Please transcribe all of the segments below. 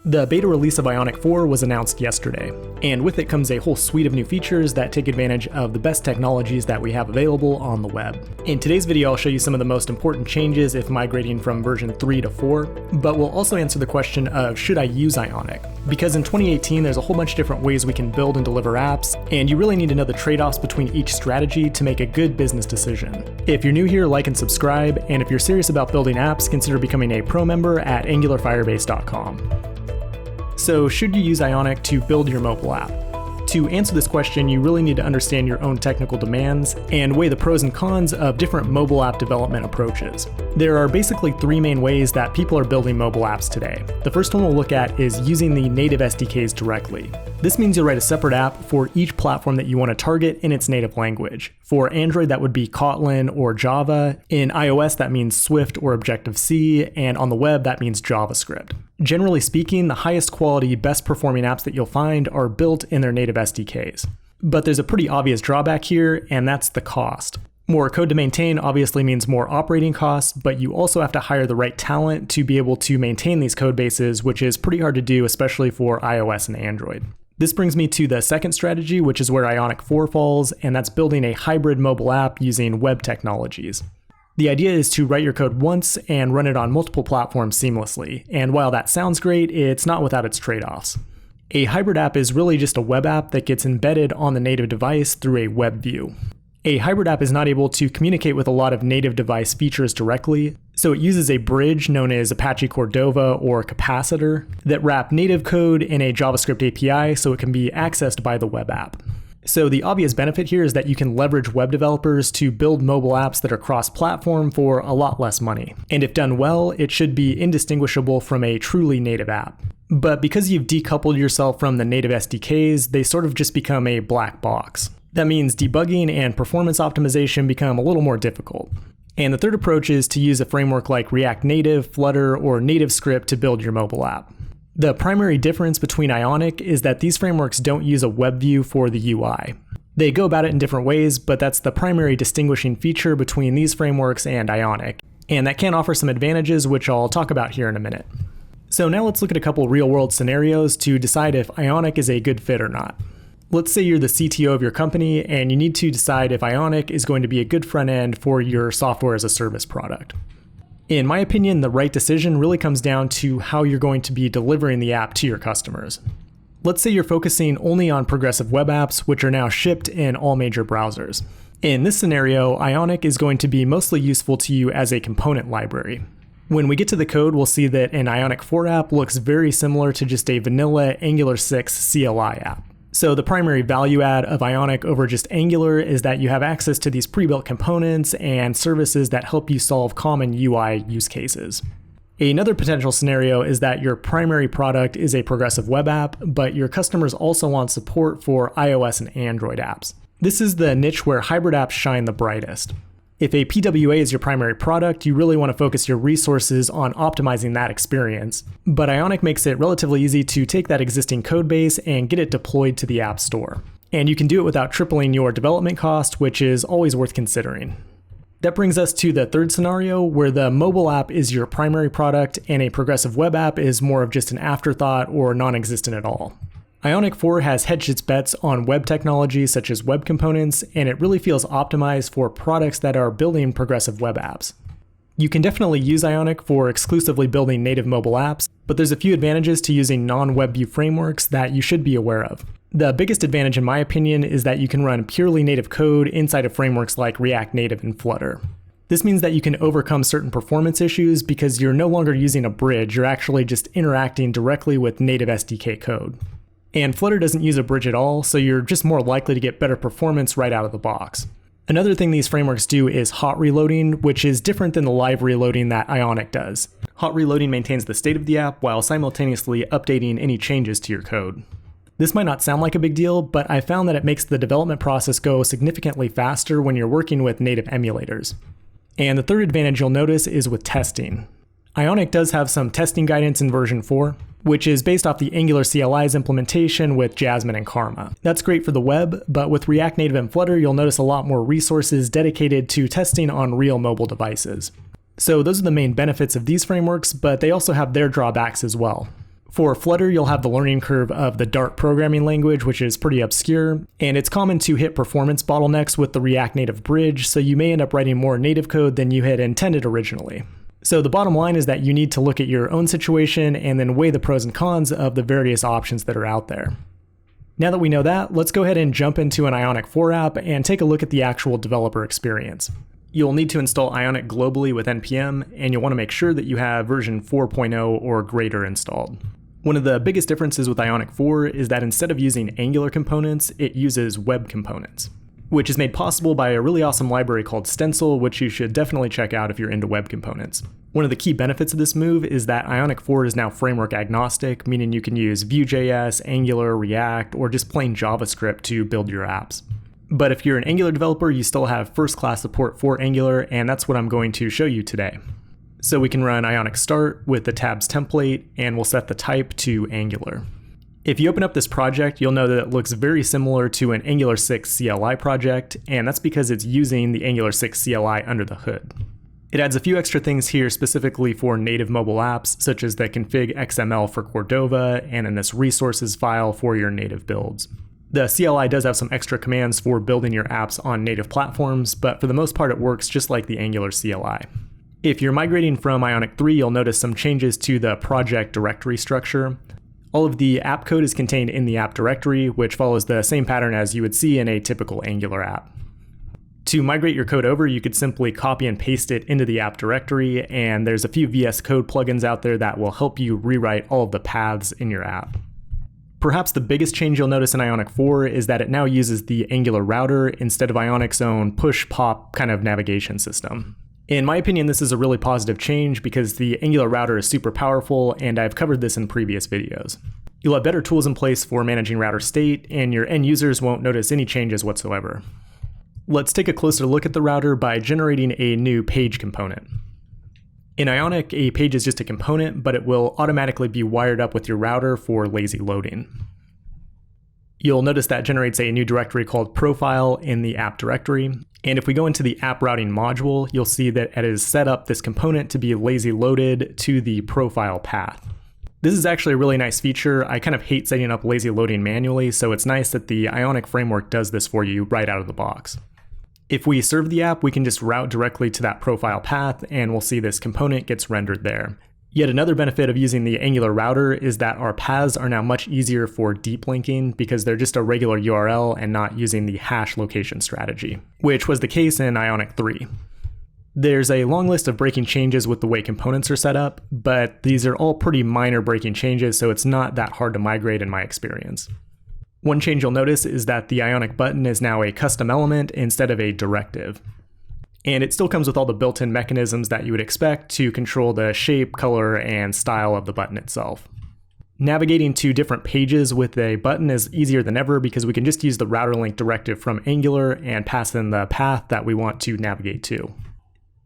The beta release of Ionic 4 was announced yesterday, and with it comes a whole suite of new features that take advantage of the best technologies that we have available on the web. In today's video, I'll show you some of the most important changes if migrating from version 3 to 4, but we'll also answer the question of should I use Ionic? Because in 2018, there's a whole bunch of different ways we can build and deliver apps, and you really need to know the trade-offs between each strategy to make a good business decision. If you're new here, like and subscribe, and if you're serious about building apps, consider becoming a pro member at angularfirebase.com. So, should you use Ionic to build your mobile app? To answer this question, you really need to understand your own technical demands and weigh the pros and cons of different mobile app development approaches. There are basically three main ways that people are building mobile apps today. The first one we'll look at is using the native SDKs directly. This means you'll write a separate app for each platform that you want to target in its native language. For Android, that would be Kotlin or Java. In iOS, that means Swift or Objective-C, and on the web, that means JavaScript. Generally speaking, the highest quality, best performing apps that you'll find are built in their native SDKs. But there's a pretty obvious drawback here, and that's the cost. More code to maintain obviously means more operating costs, but you also have to hire the right talent to be able to maintain these code bases, which is pretty hard to do, especially for iOS and Android. This brings me to the second strategy, which is where Ionic 4 falls, and that's building a hybrid mobile app using web technologies. The idea is to write your code once and run it on multiple platforms seamlessly, and while that sounds great, it's not without its trade-offs. A hybrid app is really just a web app that gets embedded on the native device through a web view. A hybrid app is not able to communicate with a lot of native device features directly, so it uses a bridge known as Apache Cordova or Capacitor that wrap native code in a JavaScript API so it can be accessed by the web app. So the obvious benefit here is that you can leverage web developers to build mobile apps that are cross-platform for a lot less money. And if done well, it should be indistinguishable from a truly native app. But because you've decoupled yourself from the native SDKs, they sort of just become a black box. That means debugging and performance optimization become a little more difficult. And the third approach is to use a framework like React Native, Flutter, or NativeScript to build your mobile app. The primary difference between Ionic is that these frameworks don't use a web view for the UI. They go about it in different ways, but that's the primary distinguishing feature between these frameworks and Ionic. And that can offer some advantages, which I'll talk about here in a minute. So now let's look at a couple real-world scenarios to decide if Ionic is a good fit or not. Let's say you're the CTO of your company and you need to decide if Ionic is going to be a good front end for your software as a service product. In my opinion, the right decision really comes down to how you're going to be delivering the app to your customers. Let's say you're focusing only on progressive web apps, which are now shipped in all major browsers. In this scenario, Ionic is going to be mostly useful to you as a component library. When we get to the code, we'll see that an Ionic 4 app looks very similar to just a vanilla Angular 6 CLI app. So the primary value add of Ionic over just Angular is that you have access to these pre-built components and services that help you solve common UI use cases. Another potential scenario is that your primary product is a progressive web app, but your customers also want support for iOS and Android apps. This is the niche where hybrid apps shine the brightest. If a PWA is your primary product, you really want to focus your resources on optimizing that experience. But Ionic makes it relatively easy to take that existing code base and get it deployed to the App Store. And you can do it without tripling your development cost, which is always worth considering. That brings us to the third scenario, where the mobile app is your primary product and a progressive web app is more of just an afterthought or non-existent at all. Ionic 4 has hedged its bets on web technologies such as web components, and it really feels optimized for products that are building progressive web apps. You can definitely use Ionic for exclusively building native mobile apps, but there's a few advantages to using non-web view frameworks that you should be aware of. The biggest advantage, in my opinion, is that you can run purely native code inside of frameworks like React Native and Flutter. This means that you can overcome certain performance issues because you're no longer using a bridge, you're actually just interacting directly with native SDK code. And Flutter doesn't use a bridge at all, so you're just more likely to get better performance right out of the box. Another thing these frameworks do is hot reloading, which is different than the live reloading that Ionic does. Hot reloading maintains the state of the app while simultaneously updating any changes to your code. This might not sound like a big deal, but I found that it makes the development process go significantly faster when you're working with native emulators. And the third advantage you'll notice is with testing. Ionic does have some testing guidance in version 4, which is based off the Angular CLI's implementation with Jasmine and Karma. That's great for the web, but with React Native and Flutter, you'll notice a lot more resources dedicated to testing on real mobile devices. So those are the main benefits of these frameworks, but they also have their drawbacks as well. For Flutter, you'll have the learning curve of the Dart programming language, which is pretty obscure, and it's common to hit performance bottlenecks with the React Native bridge, so you may end up writing more native code than you had intended originally. So the bottom line is that you need to look at your own situation and then weigh the pros and cons of the various options that are out there. Now that we know that, let's go ahead and jump into an Ionic 4 app and take a look at the actual developer experience. You'll need to install Ionic globally with npm, and you'll want to make sure that you have version 4.0 or greater installed. One of the biggest differences with Ionic 4 is that instead of using Angular components, it uses web components, which is made possible by a really awesome library called Stencil, which you should definitely check out if you're into web components. One of the key benefits of this move is that Ionic 4 is now framework agnostic, meaning you can use Vue.js, Angular, React, or just plain JavaScript to build your apps. But if you're an Angular developer, you still have first-class support for Angular, and that's what I'm going to show you today. So we can run Ionic start with the tabs template, and we'll set the type to Angular. If you open up this project, you'll know that it looks very similar to an Angular 6 CLI project, and that's because it's using the Angular 6 CLI under the hood. It adds a few extra things here specifically for native mobile apps, such as the config XML for Cordova, and in this resources file for your native builds. The CLI does have some extra commands for building your apps on native platforms, but for the most part it works just like the Angular CLI. If you're migrating from Ionic 3, you'll notice some changes to the project directory structure. All of the app code is contained in the app directory, which follows the same pattern as you would see in a typical Angular app. To migrate your code over, you could simply copy and paste it into the app directory, and there's a few VS Code plugins out there that will help you rewrite all of the paths in your app. Perhaps the biggest change you'll notice in Ionic 4 is that it now uses the Angular router instead of Ionic's own push-pop kind of navigation system. In my opinion, this is a really positive change because the Angular router is super powerful, and I've covered this in previous videos. You'll have better tools in place for managing router state, and your end users won't notice any changes whatsoever. Let's take a closer look at the router by generating a new page component. In Ionic, a page is just a component, but it will automatically be wired up with your router for lazy loading. You'll notice that generates a new directory called profile in the app directory. And if we go into the app routing module, you'll see that it has set up this component to be lazy loaded to the profile path. This is actually a really nice feature. I kind of hate setting up lazy loading manually, so it's nice that the Ionic framework does this for you right out of the box. If we serve the app, we can just route directly to that profile path, and we'll see this component gets rendered there. Yet another benefit of using the Angular router is that our paths are now much easier for deep linking because they're just a regular URL and not using the hash location strategy, which was the case in Ionic 3. There's a long list of breaking changes with the way components are set up, but these are all pretty minor breaking changes, so it's not that hard to migrate in my experience. One change you'll notice is that the Ionic button is now a custom element instead of a directive. And it still comes with all the built-in mechanisms that you would expect to control the shape, color, and style of the button itself. Navigating to different pages with a button is easier than ever because we can just use the router link directive from Angular and pass in the path that we want to navigate to.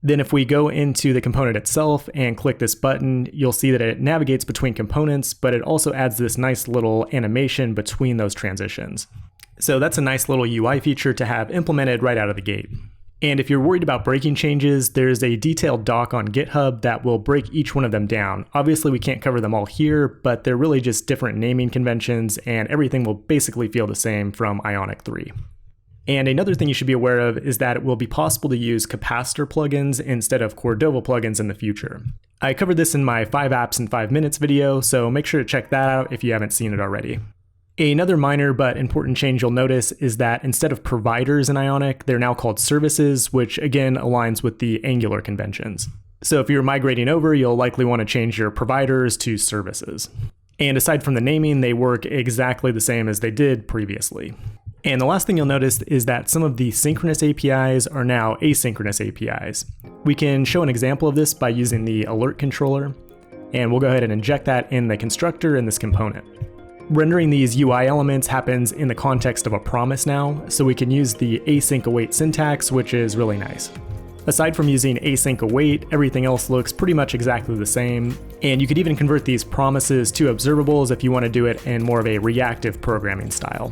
Then if we go into the component itself and click this button, you'll see that it navigates between components, but it also adds this nice little animation between those transitions. So that's a nice little UI feature to have implemented right out of the gate. And if you're worried about breaking changes, there's a detailed doc on GitHub that will break each one of them down. Obviously, we can't cover them all here, but they're really just different naming conventions, and everything will basically feel the same from Ionic 3. And another thing you should be aware of is that it will be possible to use capacitor plugins instead of Cordova plugins in the future. I covered this in my 5 apps in 5 minutes video, so make sure to check that out if you haven't seen it already. Another minor but important change you'll notice is that instead of providers in Ionic, they're now called services, which again aligns with the Angular conventions. So if you're migrating over, you'll likely want to change your providers to services. And aside from the naming, they work exactly the same as they did previously. And the last thing you'll notice is that some of the synchronous APIs are now asynchronous APIs. We can show an example of this by using the alert controller, and we'll go ahead and inject that in the constructor in this component. Rendering these UI elements happens in the context of a promise now, so we can use the async await syntax, which is really nice. Aside from using async await, everything else looks pretty much exactly the same, and you could even convert these promises to observables if you want to do it in more of a reactive programming style.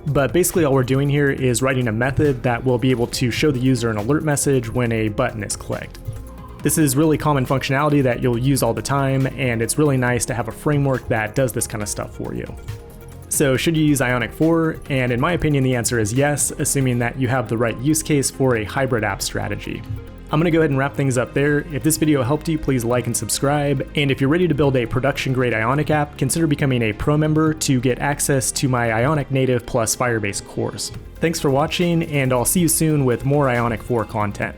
But basically all we're doing here is writing a method that will be able to show the user an alert message when a button is clicked. This is really common functionality that you'll use all the time, and it's really nice to have a framework that does this kind of stuff for you. So should you use Ionic 4? And in my opinion, the answer is yes, assuming that you have the right use case for a hybrid app strategy. I'm gonna go ahead and wrap things up there. If this video helped you, please like and subscribe. And if you're ready to build a production-grade Ionic app, consider becoming a pro member to get access to my Ionic Native plus Firebase course. Thanks for watching, and I'll see you soon with more Ionic 4 content.